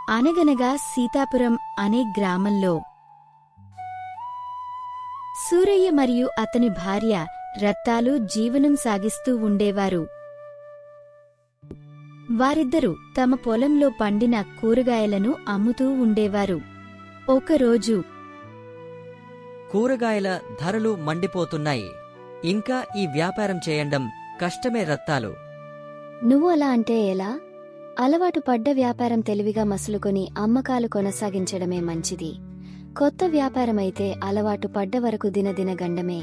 అనగనగా సీతాపురం అనే గ్రామంలో సూరయ్య మరియు అతని భార్య రత్తాలు జీవనం సాగిస్తూ ఉండేవారు. వారిద్దరూ తమ పొలంలో పండిన కూరగాయలను అమ్ముతూ ఉండేవారు. ఒకరోజు కూరగాయల ధరలు మండిపోతున్నాయి. ఇంకా ఈ వ్యాపారం చేయడం కష్టమే రత్తాలు. నువ్వు అలా అంటే ఎలా? అలవాటు పడ్డ వ్యాపారం తెలివిగా మసులుకొని అమ్మకాలు కొనసాగించడమే మంచిది. కొత్త వ్యాపారమైతే అలవాటు పడ్డ వరకు దినదిన గండమే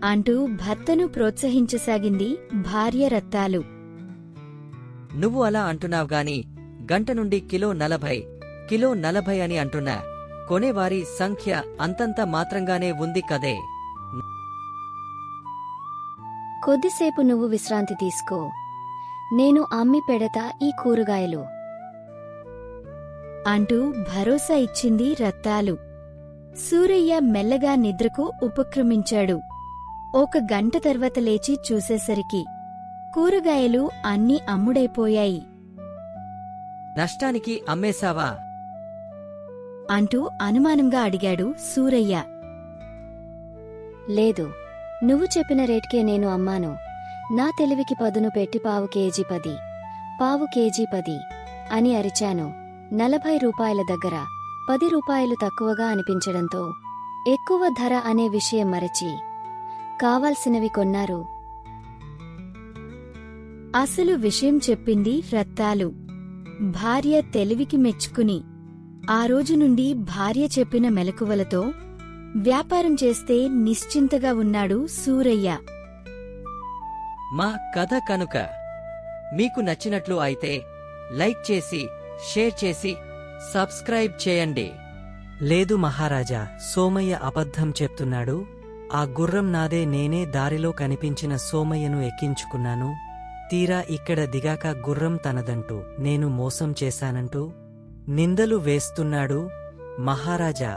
అంటూ భర్తను ప్రోత్సహించసాగింది భార్య రత్తాలు. నువ్వు అలా అంటున్నావుగాని గంట నుండి కిలో 40 అని అంటున్నా. కొనేవారి సంఖ్య అంతంత మాత్రంగానే ఉంది కదే. కొద్దిసేపు నువ్వు విశ్రాంతి తీసుకో. నేను అమ్మి పెడతా ఈ కూరగాయలు అంటూ భరోసా ఇచ్చింది రత్తాలు. సూరయ్య మెల్లగా నిద్రకు ఉపక్రమించాడు. ఒక గంట తర్వాత లేచి చూసేసరికి కూరగాయలు అన్నీ అమ్ముడైపోయాయి. నష్టానికి అమ్మేశావా? అంటూ అనుమానంగా అడిగాడు సూరయ్య. లేదు, నువ్వు చెప్పిన రేట్కే నేను అమ్మాను. నా తెలివికి పదును పెట్టి పావు కేజీ 10 అని అరిచాను. 40 రూపాయల దగ్గర 10 రూపాయలు తక్కువగా అనిపించడంతో ఎక్కువ ధర అనే విషయం మరచి కావాల్సినవి కొన్నారు. అసలు విషయం చెప్పింది రత్తాలు. భార్య తెలివికి మెచ్చుకుని ఆ రోజు నుండి భార్య చెప్పిన మెలకువలతో వ్యాపారం చేస్తే నిశ్చింతగా ఉన్నాడు సూరయ్య. మా కథ కనుక మీకు నచ్చినట్లు అయితే లైక్ చేసి, షేర్ చేసి, సబ్స్క్రైబ్ చేయండి. లేదు మహారాజా, సోమయ్య అబద్ధం చెప్తున్నాడు. ఆ గుర్రం నాదే. నేనే దారిలో కనిపించిన సోమయ్యను ఎక్కించుకున్నాను. తీరా ఇక్కడ దిగాక గుర్రం తనదంటూ నేను మోసం చేశానంటూ నిందలు వేస్తున్నాడు. మహారాజా,